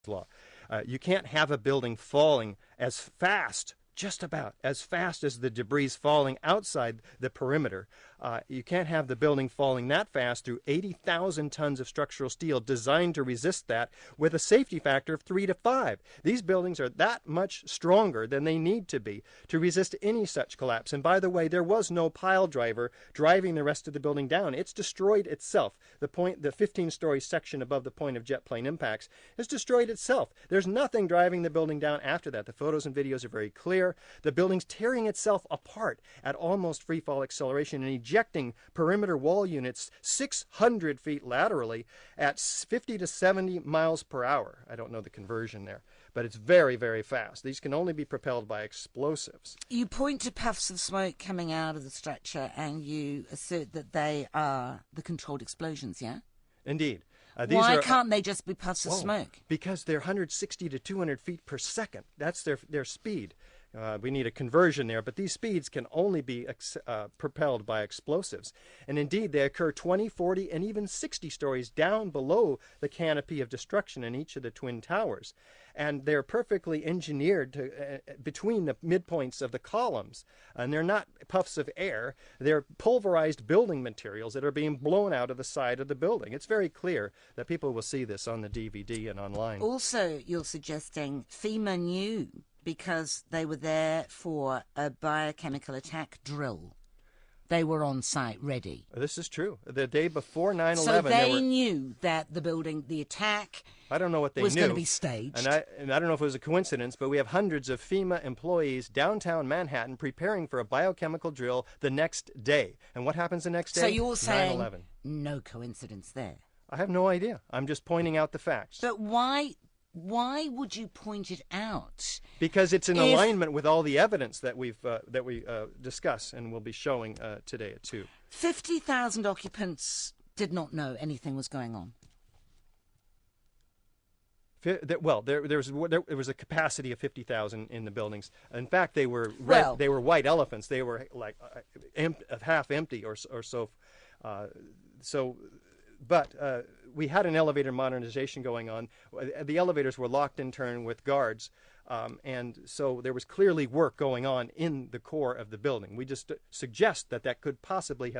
law. You can't have a building falling as fast, just about as fast as the debris falling outside the perimeter. You can't have the building falling that fast through 80,000 tons of structural steel designed to resist that with a safety factor of 3 to 5. These buildings are that much stronger than they need to be to resist any such collapse. And by the way, there was no pile driver driving the rest of the building down. It's destroyed itself. The 15-story section above the point of jet plane impacts has destroyed itself. There's nothing driving the building down after that. The photos and videos are very clear. The building's tearing itself apart at almost free fall acceleration and ejecting perimeter wall units 600 feet laterally at 50 to 70 miles per hour. I don't know the conversion there, but it's very, very fast. These can only be propelled by explosives. You point to puffs of smoke coming out of the structure and you assert that they are the controlled explosions, yeah? Indeed. Why can't they just be puffs of smoke? Because they're 160 to 200 feet per second. That's their speed. We need a conversion there, but these speeds can only be propelled by explosives. And indeed, they occur 20, 40, and even 60 stories down below the canopy of destruction in each of the twin towers. And they're perfectly engineered to, between the midpoints of the columns. And they're not puffs of air. They're pulverized building materials that are being blown out of the side of the building. It's very clear that people will see this on the DVD and online. Also, you're suggesting FEMA knew because they were there for a biochemical attack drill. They were on site ready. This is true. The day before 9/11, so they knew that the building, the attack, I don't know what they was knew. going to be staged. And I don't know if it was a coincidence, but we have hundreds of FEMA employees downtown Manhattan preparing for a biochemical drill the next day. And what happens the next day? So you're saying 9/11. No coincidence there. I have no idea. I'm just pointing out the facts. But why would you point it out? Because it's in alignment with all the evidence that we discuss and will be showing today at 2. 50,000 occupants did not know anything was going on. Well, there was a capacity of 50,000 in the buildings. In fact, they were they were white elephants. They were like half empty or so. But we had an elevator modernization going on. The elevators were locked in turn with guards, and so there was clearly work going on in the core of the building. We just suggest that could possibly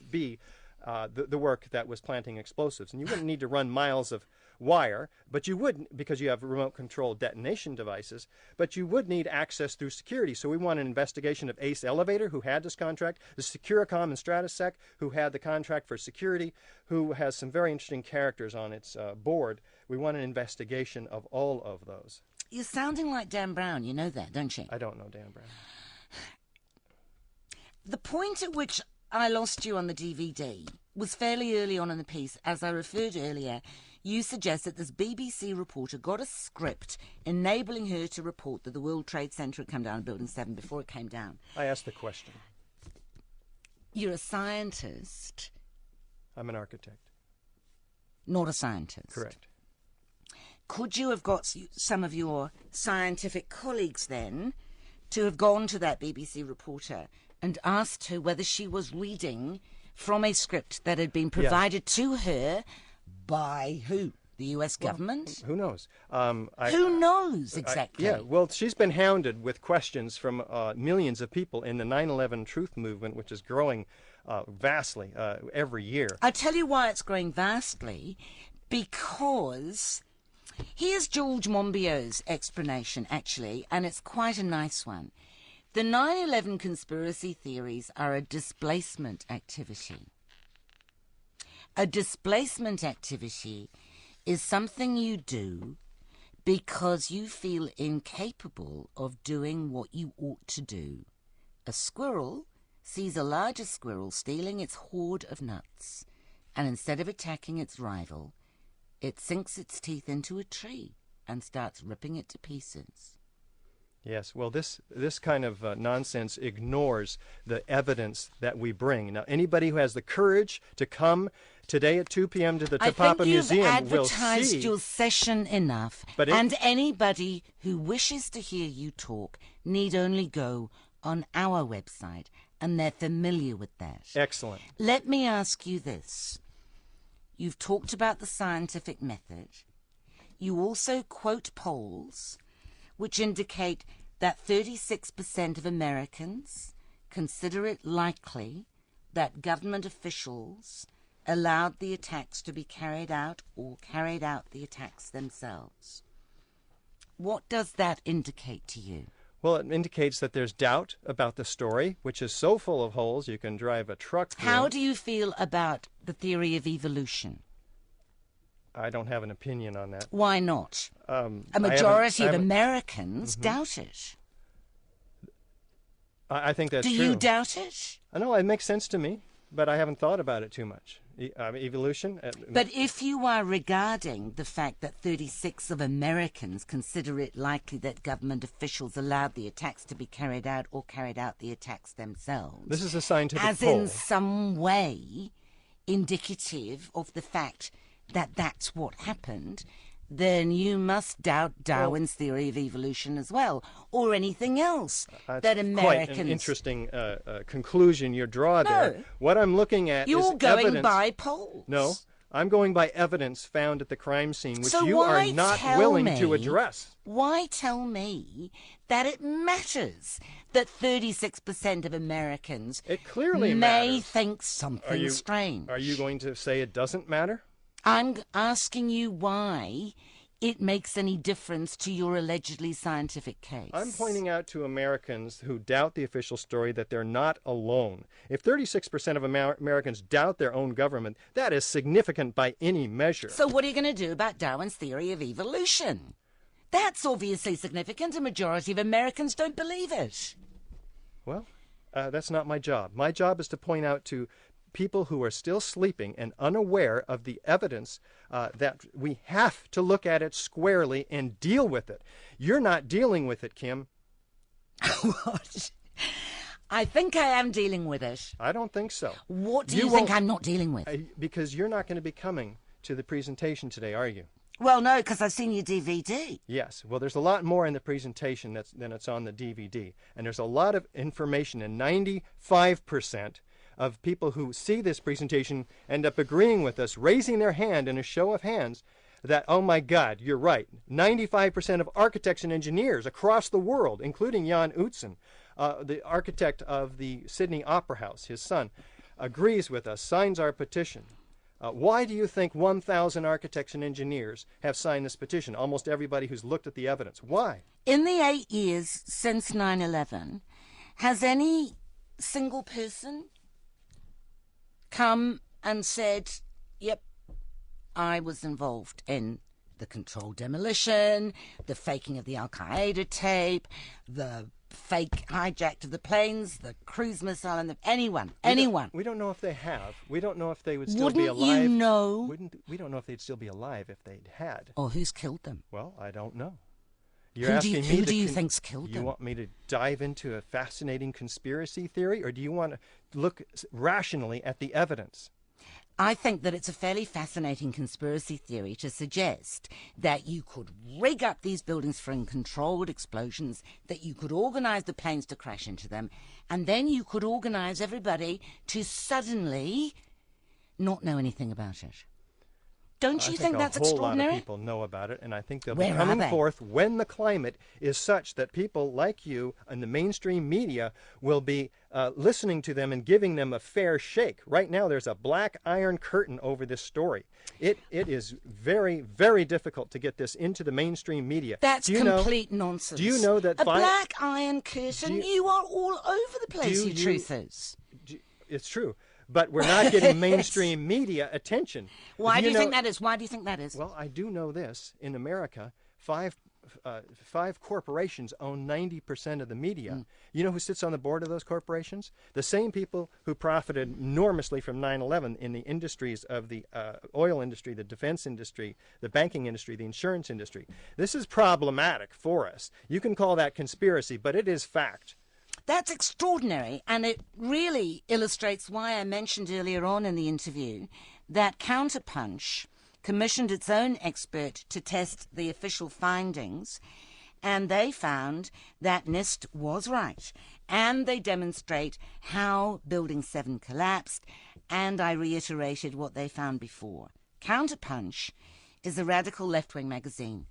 be the work that was planting explosives. And you wouldn't need to run miles of wire, but you would, because you have remote control detonation devices, but you would need access through security. So we want an investigation of Ace Elevator, who had this contract, the Securicom and Stratasec, who had the contract for security, who has some very interesting characters on its board. We want an investigation of all of those. You're sounding like Dan Brown. You know that, don't you? I don't know Dan Brown. The point at which I lost you on the DVD was fairly early on in the piece. As I referred earlier, you suggest that this BBC reporter got a script enabling her to report that the World Trade Center had come down in Building 7 before it came down. I asked the question. You're a scientist. I'm an architect. Not a scientist. Correct. Could you have got some of your scientific colleagues then to have gone to that BBC reporter and asked her whether she was reading from a script that had been provided to her by who? The U.S. government? Who knows? Who knows exactly? Well, she's been hounded with questions from millions of people in the 9/11 Truth movement, which is growing vastly every year. I tell you why it's growing vastly, because here's George Monbiot's explanation, actually, and it's quite a nice one. The 9/11 conspiracy theories are a displacement activity. A displacement activity is something you do because you feel incapable of doing what you ought to do. A squirrel sees a larger squirrel stealing its hoard of nuts, and instead of attacking its rival, it sinks its teeth into a tree and starts ripping it to pieces. Yes, well, this kind of nonsense ignores the evidence that we bring. Now, anybody who has the courage to come today at 2 p.m. to the Tapapa Museum will see. I think you've advertised your session enough, and anybody who wishes to hear you talk need only go on our website, and they're familiar with that. Excellent. Let me ask you this. You've talked about the scientific method. you also quote polls which indicate that 36% of Americans consider it likely that government officials allowed the attacks to be carried out or carried out the attacks themselves. What does that indicate to you? Well, it indicates that there's doubt about the story, which is so full of holes you can drive a truck through. How do you feel about the theory of evolution? I don't have an opinion on that. Why not? A majority of Americans Mm-hmm. doubt it. I think that's true. Do you doubt it? I know it makes sense to me, but I haven't thought about it too much. Evolution. But if you are regarding the fact that 36 of Americans consider it likely that government officials allowed the attacks to be carried out or carried out the attacks themselves, this is a scientific as poll. in some way indicative of the fact that that's what happened, then you must doubt Darwin's theory of evolution as well, or anything else that Americans... Quite an interesting conclusion you draw there. What I'm looking at You're is going evidence. by polls. No, I'm going by evidence found at the crime scene, which So you why are not tell willing me- to address. Why tell me that it matters that 36% of Americans It clearly may matters. think something strange? Are you going to say it doesn't matter? I'm asking you why it makes any difference to your allegedly scientific case. I'm pointing out to Americans who doubt the official story that they're not alone. If 36% of Americans doubt their own government, that is significant by any measure. So what are you going to do about Darwin's theory of evolution? That's obviously significant. A majority of Americans don't believe it. Well, that's not my job. My job is to point out to people who are still sleeping and unaware of the evidence that we have to look at it squarely and deal with it. You're not dealing with it, Kim. What? I think I am dealing with it. I don't think so. What do you think I'm not dealing with? Because you're not going to be coming to the presentation today, are you? Well, no, because I've seen your DVD. Yes. Well, there's a lot more in the presentation than it's on the DVD. And there's a lot of information, and 95% of people who see this presentation end up agreeing with us, raising their hand in a show of hands that, oh my God, you're right. 95% of architects and engineers across the world, including Jan Utzon, the architect of the Sydney Opera House, his son, agrees with us, signs our petition. Why do you think 1,000 architects and engineers have signed this petition? Almost everybody who's looked at the evidence. Why? In the 8 years since 9/11, has any single person come and said, yep, I was involved in the controlled demolition, the faking of the Al-Qaeda tape, the fake hijack of the planes, the cruise missile, and anyone. We don't know if they have. We don't know if they would still be Wouldn't alive. you know? We don't know if they'd still be alive if they'd had. Or who's killed them? Well, I don't know. You're Who asking me who to do you think's killed You them? want me to dive into a fascinating conspiracy theory, or do you want to look rationally at the evidence? I think that it's a fairly fascinating conspiracy theory to suggest that you could rig up these buildings for uncontrolled explosions, that you could organize the planes to crash into them, and then you could organize everybody to suddenly not know anything about it. Don't you think that's a whole extraordinary? lot of people know about it, and I think they'll Where be are coming they? forth when the climate is such that people like you and the mainstream media will be listening to them and giving them a fair shake. Right now, there's a black iron curtain over this story. It is very, very difficult to get this into the mainstream media. That's complete nonsense. Do you know that a black iron curtain? You are all over the place, you truthers. It's true. But we're not getting mainstream media attention. Why do you think that is? Why do you think that is? Well, I do know this. In America, five corporations own 90% of the media. You know who sits on the board of those corporations? The same people who profited enormously from 9/11 in the industries of the oil industry, the defense industry, the banking industry, the insurance industry. This is problematic for us. You can call that conspiracy, but it is fact. That's extraordinary, and it really illustrates why I mentioned earlier on in the interview that Counterpunch commissioned its own expert to test the official findings, and they found that NIST was right, and they demonstrate how Building 7 collapsed, and I reiterated what they found before. Counterpunch is a radical left-wing magazine.